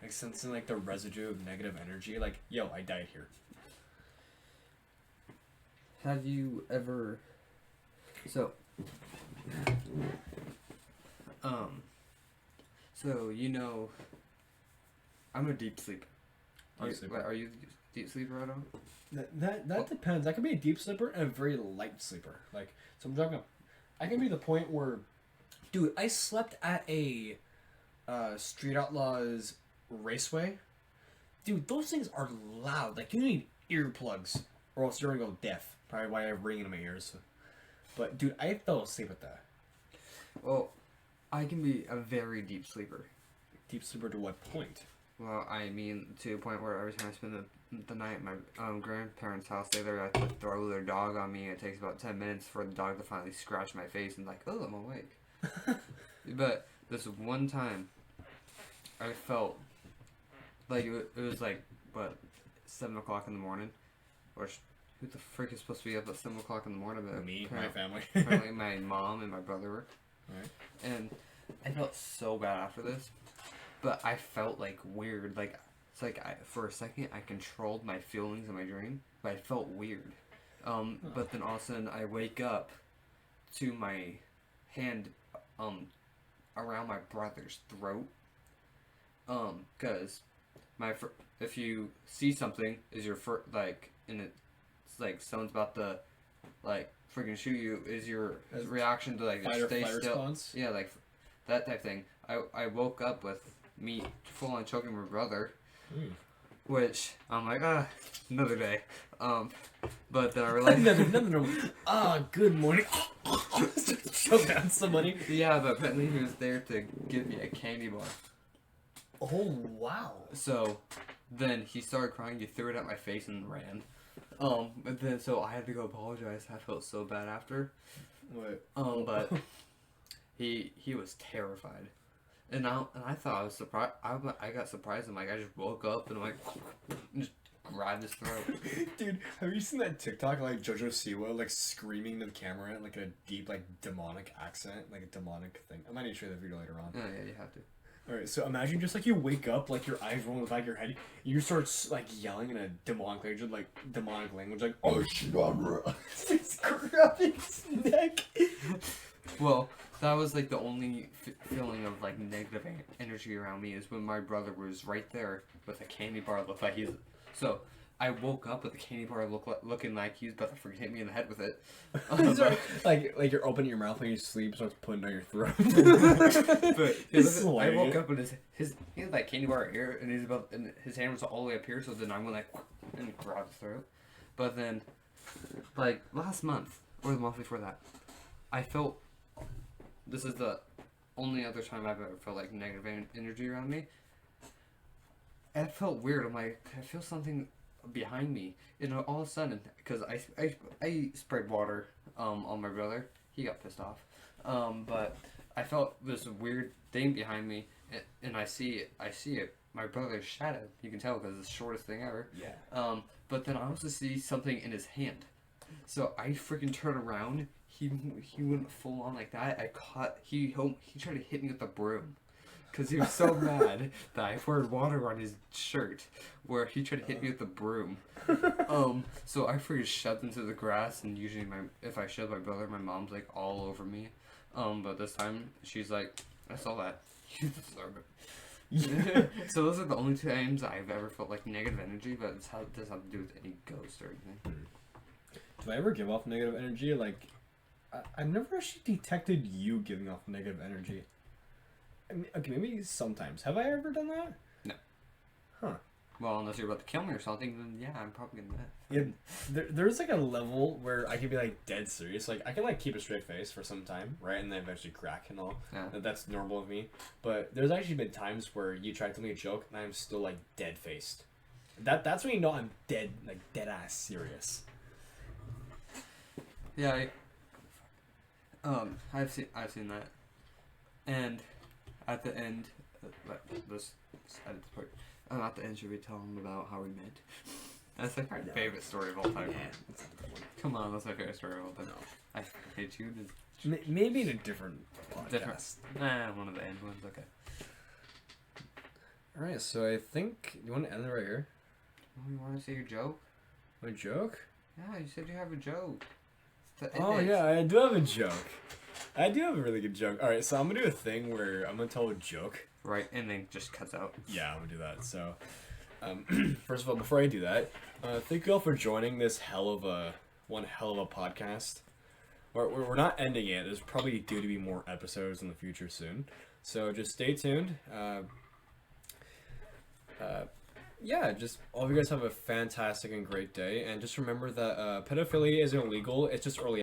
Like sensing like the residue of negative energy, like, yo, I died here. Have you ever... So, so you know, I'm a deep sleeper. Deep sleeper. Are you a deep sleeper at all? That depends. That could be a deep sleeper and a very light sleeper. Like, so I'm talking. I can be the point where, dude, I slept at a Street Outlaws raceway. Dude, those things are loud. Like, you need earplugs or else you're gonna go deaf. Probably why I have ringing in my ears. But dude, I fell asleep at that. Well, I can be a very deep sleeper. Deep sleeper to what point? Well, I mean, to a point where every time I spend the night at my grandparents' house, they either have to throw their dog on me, and it takes about 10 minutes for the dog to finally scratch my face and like, oh, I'm awake. But this one time, I felt like it was like, what, 7 o'clock in the morning? Which, who the frick is supposed to be up at 7 o'clock in the morning? But Me, my family. apparently my mom and my brother were. Right. And I felt so bad after this. But I felt like weird. Like, it's like for a second I controlled my feelings in my dream, but I felt weird. But then all of a sudden I wake up to my hand around my brother's throat. Cause if you see something is your like, and it's like someone's about to like freaking shoot you, is your reaction to like Fight just or stay flight still. response? Yeah, like that type thing. I woke up with me full on choking my brother, which I'm like, another day. But then I realized no. Good morning. Choke down somebody. yeah, but apparently he was there to give me a candy bar. Oh wow. So then he started crying. He threw it at my face and ran. But then so I had to go apologize. I felt so bad after. What? But he was terrified. And I thought I was surprised. I got surprised. I'm like, I just woke up and I'm like, just grabbed his throat. Dude, have you seen that TikTok like JoJo Siwa like screaming to the camera in like a deep like demonic accent, like a demonic thing? I might need to show you the video later on. Oh yeah, you have to. Alright, so imagine just like you wake up, like your eyes roll in the back of your head, you start like yelling in a demonic language, like, oh shit, it's grabbing his neck. Well, that was like the only feeling of like negative energy around me is when my brother was right there with a candy bar. Looked like he's so. I woke up with a candy bar looking like he was about to freaking hit me in the head with it. Like you're opening your mouth when you sleep, starts putting down your throat. But I woke up and he had that candy bar here, and his hand was all the way up here. So then I went like and grabbed his throat. But then, like last month or the month before that, I felt. This is the only other time I've ever felt like negative energy around me. I felt weird. I'm like, I feel something behind me, and all of a sudden, because I sprayed water on my brother, he got pissed off. But I felt this weird thing behind me, and I see it. My brother's shadow. You can tell because it's the shortest thing ever. Yeah. But then I also see something in his hand, so I freaking turn around. He went full on like that. He tried to hit me with the broom, because he was so mad that I poured water on his shirt, where he tried to hit me with the broom. So I freaking shoved into the grass, and usually if I shove my brother, my mom's like all over me. But this time she's like, I saw that. You deserve it. So those are the only times I've ever felt like negative energy, but it doesn't have to do with any ghost or anything. Do I ever give off negative energy? Like, I've never actually detected you giving off negative energy. I mean, okay, maybe sometimes. Have I ever done that? No. Huh. Well, unless you're about to kill me or something, then yeah, I'm probably gonna. Yeah, there's like a level where I can be like dead serious. Like I can like keep a straight face for some time, right, and then eventually crack and all. Yeah. That's normal of me. But there's actually been times where you try to tell me a joke and I'm still like dead faced. That's when you know I'm dead, like dead ass serious. Yeah, I've seen that, and at the end, this at the part, at the end, should we tell them about how we met? That's like my favorite story of all time. Yeah, that's not a good one. Come on, that's my favorite story of all time. I hate you. Maybe in a different podcast. One of the end ones. Okay. All right, so I think you want to end it right here. Oh, you want to say your joke? My joke? Yeah, you said you have a joke. To end Oh it. yeah, I do have a joke. I do have a really good joke. All right, so I'm gonna do a thing where I'm gonna tell a joke. Right, and then just cuts out. Yeah, I'm gonna do that. So, first of all, before I do that, thank you all for joining this one hell of a podcast. We're not ending it. There's probably due to be more episodes in the future soon. So just stay tuned. Yeah, just all of you guys have a fantastic and great day. And just remember that pedophilia isn't illegal. It's just early.